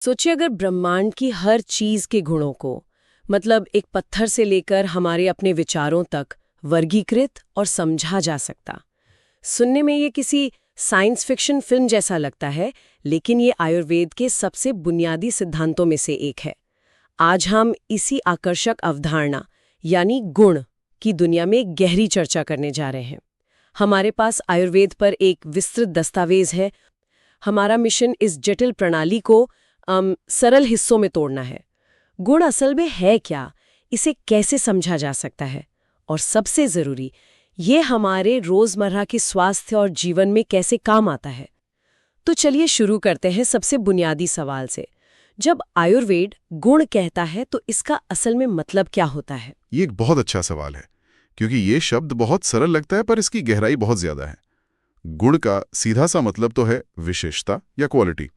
सोचिए अगर ब्रह्मांड की हर चीज के गुणों को मतलब एक पत्थर से लेकर हमारे अपने विचारों तक वर्गीकृत और समझा जा सकता। सुनने में ये किसी साइंस फिक्शन फिल्म जैसा लगता है, लेकिन ये आयुर्वेद के सबसे बुनियादी सिद्धांतों में से एक है। आज हम इसी आकर्षक अवधारणा यानी गुण की दुनिया में गहरी चर्चा करने जा रहे हैं। हमारे पास आयुर्वेद पर एक विस्तृत दस्तावेज है। हमारा मिशन इस जटिल प्रणाली को सरल हिस्सों में तोड़ना है। गुण असल में है क्या, इसे कैसे समझा जा सकता है, और सबसे जरूरी, ये हमारे रोजमर्रा के स्वास्थ्य और जीवन में कैसे काम आता है। तो चलिए शुरू करते हैं सबसे बुनियादी सवाल से। जब आयुर्वेद गुण कहता है तो इसका असल में मतलब क्या होता है? ये एक बहुत अच्छा सवाल है, क्योंकि ये शब्द बहुत सरल लगता है पर इसकी गहराई बहुत ज्यादा है। गुण का सीधा सा मतलब तो है विशेषता या क्वालिटी,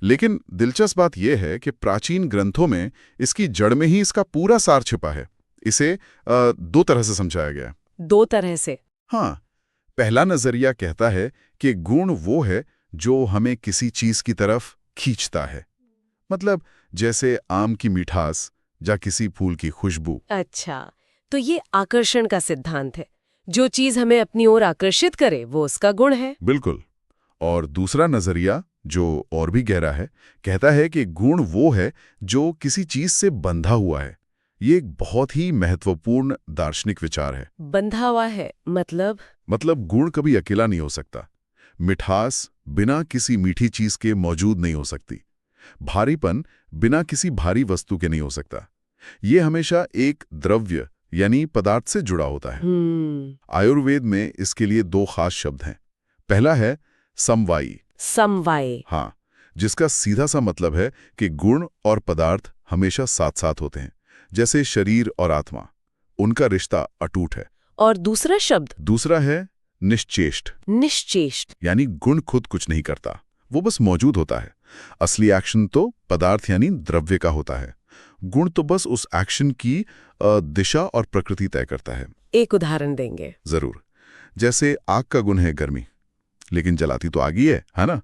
लेकिन दिलचस्प बात यह है कि प्राचीन ग्रंथों में इसकी जड़ में ही इसका पूरा सार छिपा है। इसे दो तरह से समझाया गया है। दो तरह से? हाँ, पहला नजरिया कहता है कि गुण वो है जो हमें किसी चीज की तरफ खींचता है, मतलब जैसे आम की मिठास या किसी फूल की खुशबू। अच्छा, तो ये आकर्षण का सिद्धांत है। जो चीज हमें अपनी ओर आकर्षित करे वो उसका गुण है। बिल्कुल। और दूसरा नजरिया, जो और भी गहरा है, कहता है कि गुण वो है जो किसी चीज से बंधा हुआ है। ये एक बहुत ही महत्वपूर्ण दार्शनिक विचार है। बंधा हुआ है मतलब गुण कभी अकेला नहीं हो सकता। मिठास बिना किसी मीठी चीज के मौजूद नहीं हो सकती। भारीपन बिना किसी भारी वस्तु के नहीं हो सकता। ये हमेशा एक द्रव्य यानी पदार्थ से जुड़ा होता है। आयुर्वेद में इसके लिए दो खास शब्द हैं। पहला है समवायी। समवाय? हाँ, जिसका सीधा सा मतलब है कि गुण और पदार्थ हमेशा साथ साथ होते हैं, जैसे शरीर और आत्मा, उनका रिश्ता अटूट है। और दूसरा शब्द? दूसरा है निश्चेष्ट। निश्चेष्ट यानी गुण खुद कुछ नहीं करता, वो बस मौजूद होता है। असली एक्शन तो पदार्थ यानी द्रव्य का होता है। गुण तो बस उस एक्शन की दिशा और प्रकृति तय करता है। एक उदाहरण देंगे? जरूर। जैसे आग का गुण है गर्मी, लेकिन जलाती तो आग ही है ना?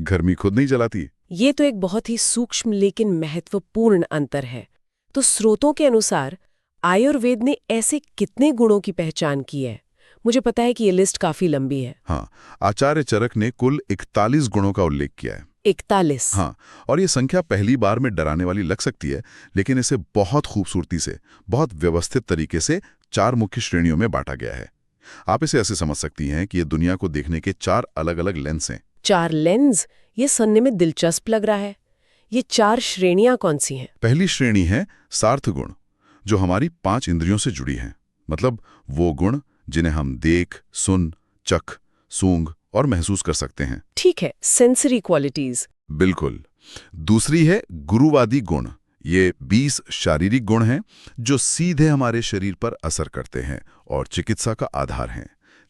गर्मी खुद नहीं जलाती। ये तो एक बहुत ही सूक्ष्म लेकिन महत्वपूर्ण अंतर है। तो स्रोतों के अनुसार आयुर्वेद ने ऐसे कितने गुणों की पहचान की है? मुझे पता है कि ये लिस्ट काफी लंबी है। हाँ, आचार्य चरक ने कुल 41 गुणों का उल्लेख किया है। 41? हाँ, और ये संख्या पहली बार में डराने वाली लग सकती है, लेकिन इसे बहुत खूबसूरती से, बहुत व्यवस्थित तरीके से 4 मुख्य श्रेणियों में बांटा गया है। आप इसे ऐसे समझ सकती हैं कि ये दुनिया को देखने के 4 अलग-अलग लेंस हैं। 4 लेंस? ये सुनने में दिलचस्प लग रहा है। ये 4 श्रेणियां कौन सी हैं? पहली श्रेणी है सार्थ गुण, जो हमारी 5 इंद्रियों से जुड़ी हैं। मतलब वो गुण जिन्हें हम देख, सुन, चख, सूंघ और महसूस कर सकते हैं। ठीक है, सेंसरी क्वालिटीज। बिल्कुल। दूसरी है गुरुवादी गुण। ये 20 शारीरिक गुण हैं जो सीधे हमारे शरीर पर असर करते हैं और चिकित्सा का आधार हैं।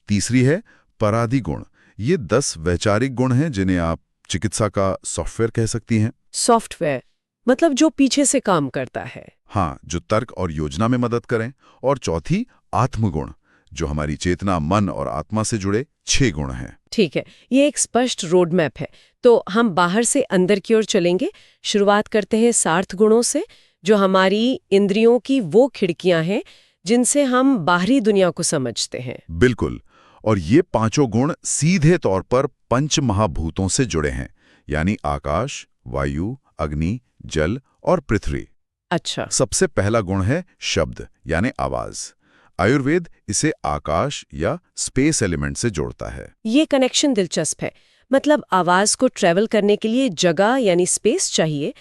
तीसरी है परादि गुण। ये 10 वैचारिक गुण हैं जिन्हें आप चिकित्सा का सॉफ्टवेयर कह सकती हैं। सॉफ्टवेयर मतलब जो पीछे से काम करता है? हाँ, जो तर्क और योजना में मदद करें। और चौथी आत्मगुण, जो हमारी चेतना, मन और आत्मा से जुड़े 6 गुण हैं। ठीक है, ये एक स्पष्ट रोड मैप है। तो हम बाहर से अंदर की ओर चलेंगे। शुरुआत करते हैं सार्थ गुणों से, जो हमारी इंद्रियों की वो खिड़कियां हैं जिनसे हम बाहरी दुनिया को समझते हैं। बिल्कुल। और ये 5 गुण सीधे तौर पर पंच महाभूतों से जुड़े हैं, यानी आकाश, वायु, अग्नि, जल और पृथ्वी। अच्छा। सबसे पहला गुण है शब्द यानी आवाज। आयुर्वेद इसे आकाश या स्पेस एलिमेंट से जोड़ता है। ये कनेक्शन दिलचस्प है। मतलब आवाज को ट्रेवल करने के लिए जगह यानी स्पेस चाहिए।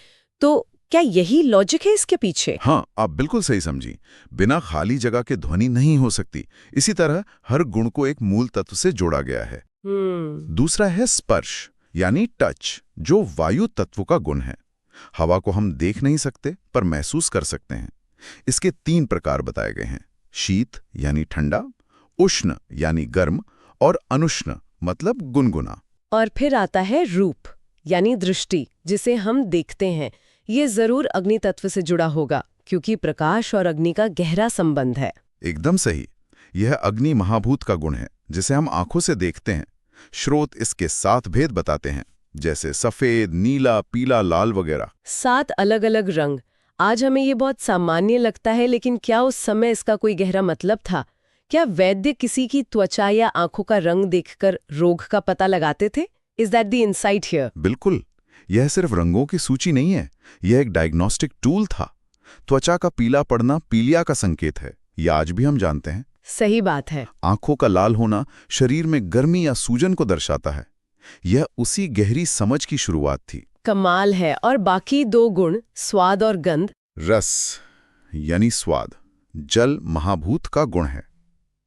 तो क्या यही लॉजिक है इसके पीछे? हाँ, आप बिल्कुल सही समझी। बिना खाली जगह के ध्वनि नहीं हो सकती। इसी तरह हर गुण को एक मूल तत्व से जोड़ा गया है। दूसरा है स्पर्श यानी टच, जो वायु तत्व का गुण है। हवा को हम देख नहीं सकते पर महसूस कर सकते हैं। इसके 3 प्रकार बताए गए हैं: शीत यानी ठंडा, उष्ण यानी गर्म और अनुष्ण मतलब गुनगुना। और फिर आता है रूप यानी दृष्टि, जिसे हम देखते हैं। ये जरूर अग्नि तत्व से जुड़ा होगा, क्योंकि प्रकाश और अग्नि का गहरा संबंध है। एकदम सही। यह अग्नि महाभूत का गुण है, जिसे हम आंखों से देखते हैं। श्रोत इसके 7 भेद बताते हैं। जैसे सफेद, नीला, पीला, लाल वगैरह। 7 अलग-अलग रंग। आज हमें ये बहुत सामान्य लगता है, लेकिन क्या उस समय इसका कोई गहरा मतलब था? क्या वैद्य किसी की त्वचा या आंखों का रंग देखकर रोग का पता लगाते थे? Is that the insight here? बिल्कुल। यह सिर्फ रंगों की सूची नहीं है, यह एक डायग्नोस्टिक टूल था। त्वचा का पीला पड़ना पीलिया का संकेत है, यह आज भी हम जानते हैं। सही बात है। आंखों का लाल होना शरीर में गर्मी या सूजन को दर्शाता है। यह उसी गहरी समझ की शुरुआत थी। कमाल है। और बाकी 2 गुण, स्वाद और गंध? रस यानी स्वाद, जल महाभूत का गुण है।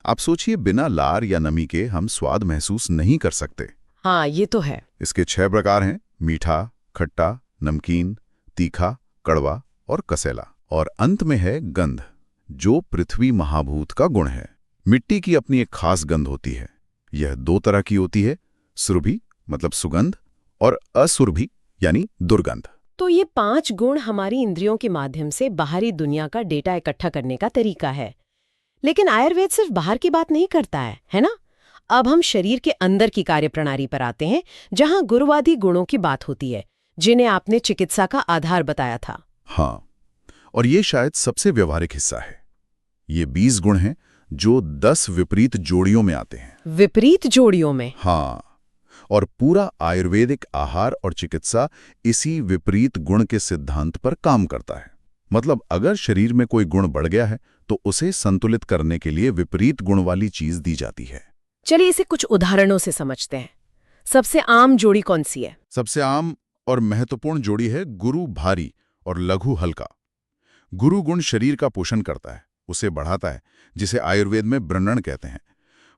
आप सोचिए, बिना लार या नमी के हम स्वाद महसूस नहीं कर सकते। हाँ, ये तो है। इसके 6 प्रकार हैं: मीठा, खट्टा, नमकीन, तीखा, कड़वा और कसेला। और अंत में है गंध, जो पृथ्वी महाभूत का गुण है। मिट्टी की अपनी एक खास गंध होती है। यह 2 तरह की होती है, सुरभि मतलब सुगंध, और असुरभि यानी दुर्गंध। तो ये 5 गुण हमारी इंद्रियों के माध्यम से बाहरी दुनिया का डेटा इकट्ठा करने का तरीका है। लेकिन आयुर्वेद सिर्फ बाहर की बात नहीं करता है ना? अब हम शरीर के अंदर की कार्यप्रणाली पर आते हैं, जहां गुरुवादी गुणों की बात होती है, जिन्हें आपने चिकित्सा का आधार बताया था। हाँ, और ये शायद सबसे व्यवहारिक हिस्सा है। ये 20 गुण हैं जो 10 विपरीत जोड़ियों में आते हैं। विपरीत जोड़ियों में? हाँ, और पूरा आयुर्वेदिक आहार और चिकित्सा इसी विपरीत गुण के सिद्धांत पर काम करता है। मतलब अगर शरीर में कोई गुण बढ़ गया है तो उसे संतुलित करने के लिए विपरीत गुण वाली चीज दी जाती है। चलिए इसे कुछ उदाहरणों से समझते हैं। सबसे आम जोड़ी कौन सी है? सबसे आम और महत्वपूर्ण जोड़ी है गुरु भारी और लघु हल्का। गुरु गुण शरीर का पोषण करता है, उसे बढ़ाता है, जिसे आयुर्वेद में ब्रणन कहते हैं।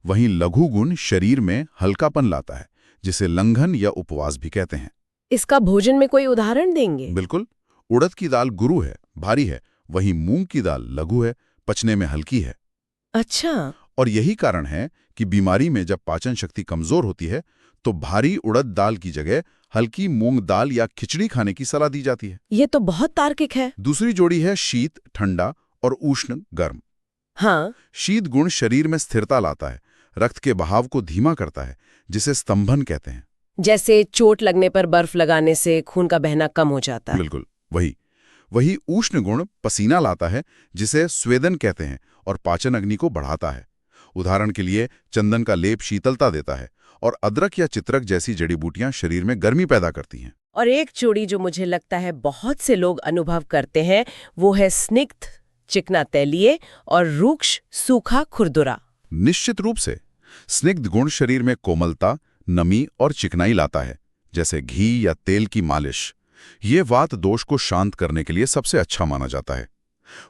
वहीं लघु गुण शरीर में हल्कापन लाता है, जिसे लंघन या उपवास भी कहते हैं। इसका भोजन में कोई उदाहरण देंगे? बिल्कुल। उड़द की दाल गुरु है, भारी है, वहीं मूंग की दाल लघु है, पचने में हल्की है। अच्छा। और यही कारण है कि बीमारी में जब पाचन शक्ति कमजोर होती है तो भारी उड़द दाल की जगह हल्की मूंग दाल या खिचड़ी खाने की सलाह दी जाती है। ये तो बहुत तार्किक है। दूसरी जोड़ी है शीत ठंडा और उष्ण गर्म। हाँ। शीत गुण शरीर में स्थिरता लाता है, रक्त के बहाव को धीमा करता है, जिसे स्तंभन कहते हैं। जैसे चोट लगने पर बर्फ लगाने से खून का बहना कम हो जाता है। बिल्कुल वही उष्ण गुण पसीना लाता है, जिसे स्वेदन कहते हैं, और पाचन अग्नि को बढ़ाता है। उदाहरण के लिए चंदन का लेप शीतलता देता है, और अदरक या चित्रक जैसी जड़ी बूटियां शरीर में गर्मी पैदा करती हैं। और एक जोड़ी जो मुझे लगता है बहुत से लोग अनुभव करते हैं, वो है स्निग्ध चिकना तैलीय और रूक्ष सूखा खुरदुरा। निश्चित रूप से स्निग्ध गुण शरीर में कोमलता, नमी और चिकनाई लाता है, जैसे घी या तेल की मालिश। ये वात दोष को शांत करने के लिए सबसे अच्छा माना जाता है।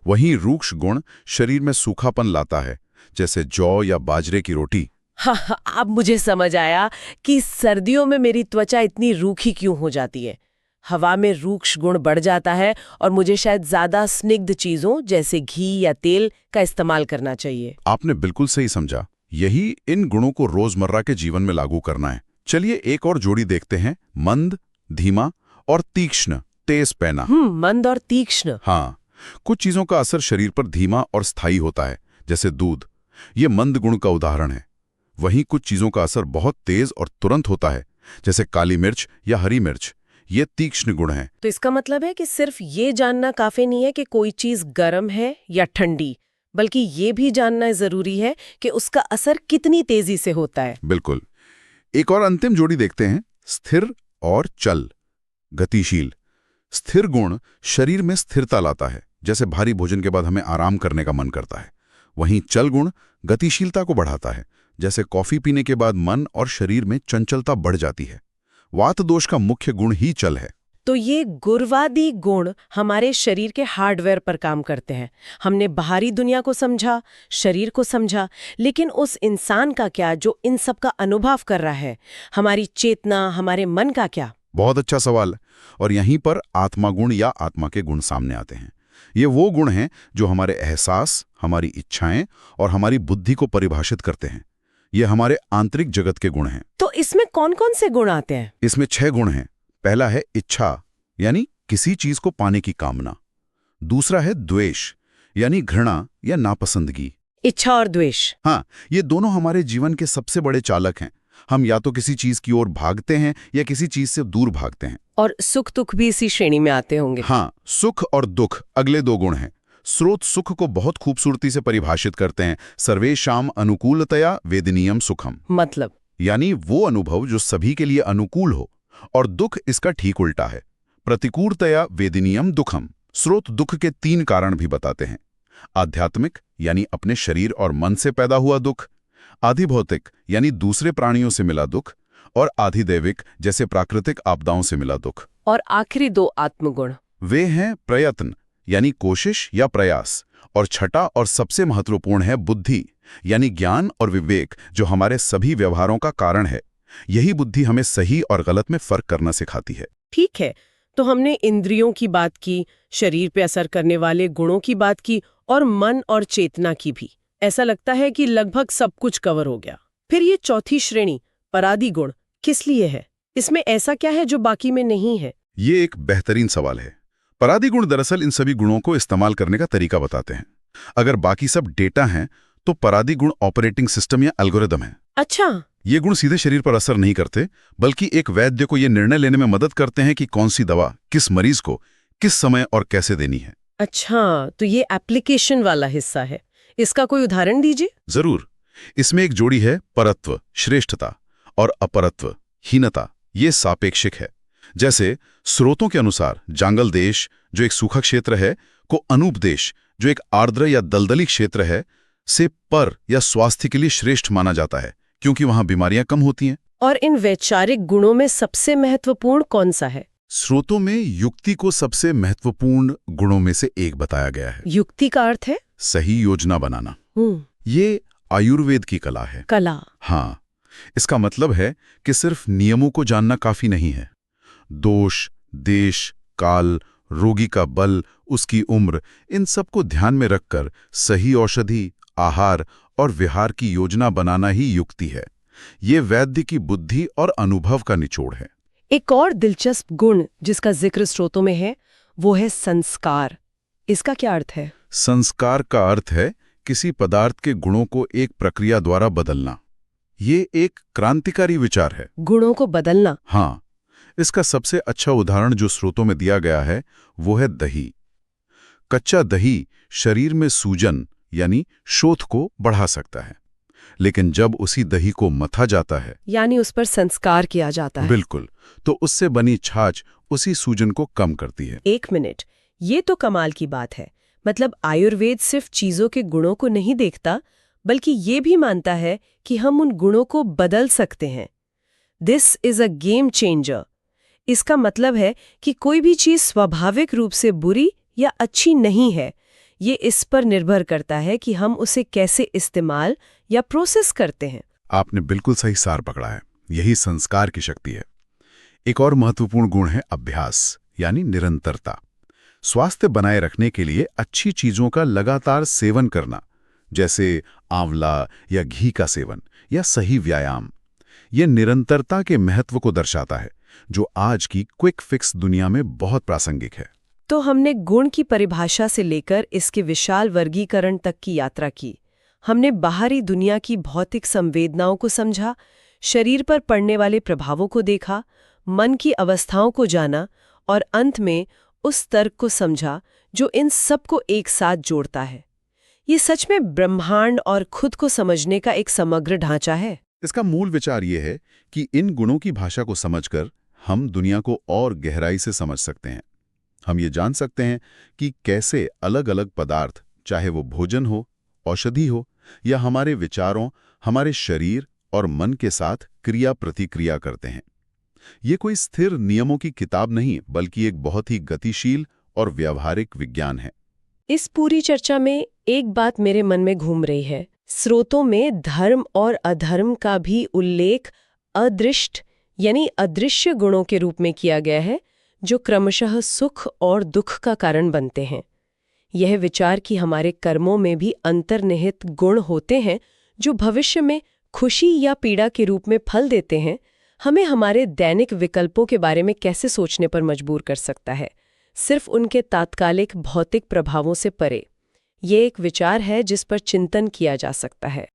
वहीं रूक्ष गुण शरीर में सूखापन लाता है, जैसे जौ या बाजरे की रोटी। हाँ, अब मुझे समझ आया कि सर्दियों में मेरी त्वचा इतनी रूखी क्यों हो जाती है। हवा में रूक्ष गुण बढ़ जाता है और मुझे शायद ज्यादा स्निग्ध चीजों जैसे घी या तेल का इस्तेमाल करना चाहिए। आपने बिल्कुल सही समझा। यही इन गुणों को रोजमर्रा के जीवन में लागू करना है। चलिए एक और जोड़ी देखते हैं, मंद, धीमा और तीक्ष्ण, तेज पैना। मंद और तीक्ष्ण। हाँ, कुछ चीजों का असर शरीर पर धीमा और स्थायी होता है, जैसे दूध। ये मंद गुण का उदाहरण है। वहीं कुछ चीजों का असर बहुत तेज और तुरंत होता है, जैसे काली मिर्च या हरी मिर्च। ये तीक्ष्ण गुण हैं। तो इसका मतलब है कि सिर्फ ये जानना काफी नहीं है कि कोई चीज गर्म है या ठंडी, बल्कि ये भी जानना जरूरी है कि उसका असर कितनी तेजी से होता है। बिल्कुल। एक और अंतिम जोड़ी देखते हैं, स्थिर और चल, गतिशील। स्थिर गुण शरीर में स्थिरता लाता है, जैसे भारी भोजन के बाद हमें आराम करने का मन करता है। वहीं चल गुण गतिशीलता को बढ़ाता है, जैसे कॉफी पीने के बाद मन और शरीर में चंचलता बढ़ जाती है। वात दोष का मुख्य गुण ही चल है। तो ये गुरवादी गुण हमारे शरीर के हार्डवेयर पर काम करते हैं। हमने बाहरी दुनिया को समझा, शरीर को समझा, लेकिन उस इंसान का क्या जो इन सब का अनुभव कर रहा है? हमारी चेतना, हमारे मन का क्या? बहुत अच्छा सवाल। और यहीं पर आत्मा गुण या आत्मा के गुण सामने आते हैं। ये वो गुण हैं जो हमारे एहसास, हमारी इच्छाएं और हमारी बुद्धि को परिभाषित करते हैं। ये हमारे आंतरिक जगत के गुण हैं। तो इसमें कौन कौन से गुण आते हैं? इसमें 6 गुण हैं। पहला है इच्छा, यानी किसी चीज को पाने की कामना। दूसरा है द्वेष, यानी घृणा या नापसंदगी। इच्छा और द्वेष। हाँ, ये दोनों हमारे जीवन के सबसे बड़े चालक हैं। हम या तो किसी चीज की ओर भागते हैं या किसी चीज से दूर भागते हैं। और सुख दुख भी इसी श्रेणी में आते होंगे। हाँ, सुख और दुख अगले दो गुण हैं। स्रोत सुख को बहुत खूबसूरती से परिभाषित करते हैं, सर्वेषां अनुकूलतया वेदनीयम सुखम। मतलब यानी वो अनुभव जो सभी के लिए अनुकूल हो, और दुख इसका ठीक उल्टा है, प्रतिकूलतया वेदनीयम दुखम। स्रोत दुख के 3 कारण भी बताते हैं। आध्यात्मिक यानी अपने शरीर और मन से पैदा हुआ दुख, आधिभौतिक यानी दूसरे प्राणियों से मिला दुख, और आधिदैविक जैसे प्राकृतिक आपदाओं से मिला दुख। और आखिरी 2 आत्मगुण, वे हैं प्रयत्न यानी कोशिश या प्रयास, और छठा और सबसे महत्वपूर्ण है बुद्धि यानी ज्ञान और विवेक, जो हमारे सभी व्यवहारों का कारण है। यही बुद्धि हमें सही और गलत में फर्क करना सिखाती है। ठीक है, तो हमने इंद्रियों की बात की, शरीर पे असर करने वाले गुणों की बात की, और मन और चेतना की भी। ऐसा लगता है कि लगभग सब कुछ कवर हो गया। फिर ये चौथी श्रेणी, परादी गुण, किस लिए है? इसमें ऐसा क्या है जो बाकी में नहीं है? ये एक बेहतरीन सवाल है। परादी गुण दरअसल इन सभी गुणों को इस्तेमाल करने का तरीका बताते हैं। अगर बाकी सब डेटा हैं, तो परादी गुण ऑपरेटिंग सिस्टम या एल्गोरिदम है। अच्छा, ये गुण सीधे शरीर पर असर नहीं करते, बल्कि एक वैद्य को ये निर्णय लेने में मदद करते हैं कि कौन सी दवा किस मरीज को किस समय और कैसे देनी है। अच्छा, तो ये एप्लीकेशन वाला हिस्सा है। इसका कोई उदाहरण दीजिए। जरूर। इसमें एक जोड़ी है परत्व, श्रेष्ठता, और अपरत्व, हीनता। ये सापेक्षिक है। जैसे स्रोतों के अनुसार जांगल देश, जो एक सूखा क्षेत्र है, को अनूप देश, जो एक आर्द्र या दलदली क्षेत्र है, से पर या स्वास्थ्य के लिए श्रेष्ठ माना जाता है, क्योंकि वहां बीमारियां कम होती हैं। और इन वैचारिक गुणों में सबसे महत्वपूर्ण कौन सा है? स्रोतों में युक्ति को सबसे महत्वपूर्ण गुणों में से एक बताया गया है। युक्ति का अर्थ है सही योजना बनाना। ये आयुर्वेद की कला है। कला। हाँ, इसका मतलब है कि सिर्फ नियमों को जानना काफी नहीं है। दोष, देश, काल, रोगी का बल, उसकी उम्र, इन सब को ध्यान में रखकर सही औषधि, आहार और विहार की योजना बनाना ही युक्ति है। ये वैद्य की बुद्धि और अनुभव का निचोड़ है। एक और दिलचस्प गुण जिसका जिक्र स्रोतों में है, वो है संस्कार। इसका क्या अर्थ है? संस्कार का अर्थ है किसी पदार्थ के गुणों को एक प्रक्रिया द्वारा बदलना। ये एक क्रांतिकारी विचार है। गुणों को बदलना? हाँ, इसका सबसे अच्छा उदाहरण जो स्रोतों में दिया गया है वो है दही। कच्चा दही शरीर में सूजन यानी शोथ को बढ़ा सकता है, लेकिन जब उसी दही को मथा जाता है, यानी उस पर संस्कार किया जाता है, बिल्कुल, तो उससे बनी छाछ उसी सूजन को कम करती है। 1 मिनट, ये तो कमाल की बात है। मतलब आयुर्वेद सिर्फ चीजों के गुणों को नहीं देखता, बल्कि ये भी मानता है कि हम उन गुणों को बदल सकते हैं। This is a game changer. इसका मतलब है कि कोई भी चीज स्वाभाविक रूप से बुरी या अच्छी नहीं है। ये इस पर निर्भर करता है कि हम उसे कैसे इस्तेमाल या प्रोसेस करते हैं। आपने बिल्कुल सही सार पकड़ा है। यही संस्कार की शक्ति है। एक और महत्वपूर्ण गुण है अभ्यास यानी निरंतरता। स्वास्थ्य बनाए रखने के लिए अच्छी चीजों का लगातार सेवन करना, जैसे आंवला या घी का सेवन या सही व्यायाम, ये निरंतरता के महत्व को दर्शाता है, जो आज की क्विक फिक्स दुनिया में बहुत प्रासंगिक है। तो हमने गुण की परिभाषा से लेकर इसके विशाल वर्गीकरण तक की यात्रा की। हमने बाहरी दुनिया की भौतिक संवेदनाओं को समझा, शरीर पर पड़ने वाले प्रभावों को देखा, मन की अवस्थाओं को जाना, और अंत में उस तर्क को समझा जो इन सबको एक साथ जोड़ता है। ये सच में ब्रह्मांड और खुद को समझने का एक समग्र ढांचा है। इसका मूल विचार ये है कि इन गुणों की भाषा को समझकर हम दुनिया को और गहराई से समझ सकते हैं। हम ये जान सकते हैं कि कैसे अलग अलग पदार्थ, चाहे वो भोजन हो, औषधि हो, या हमारे विचारों, हमारे शरीर और मन के साथ क्रिया प्रतिक्रिया करते हैं। ये कोई स्थिर नियमों की किताब नहीं, बल्कि एक बहुत ही गतिशील और व्यावहारिक विज्ञान है। इस पूरी चर्चा में एक बात मेरे मन में घूम रही है। स्रोतों में धर्म और अधर्म का भी उल्लेख अदृष्ट यानी अदृश्य गुणों के रूप में किया गया है, जो क्रमशः सुख और दुख का कारण बनते हैं। यह विचार कि हमारे कर्मों में भी अंतर्निहित गुण होते हैं जो भविष्य में खुशी या पीड़ा के रूप में फल देते हैं, हमें हमारे दैनिक विकल्पों के बारे में कैसे सोचने पर मजबूर कर सकता है, सिर्फ उनके तात्कालिक भौतिक प्रभावों से परे। ये एक विचार है जिस पर चिंतन किया जा सकता है।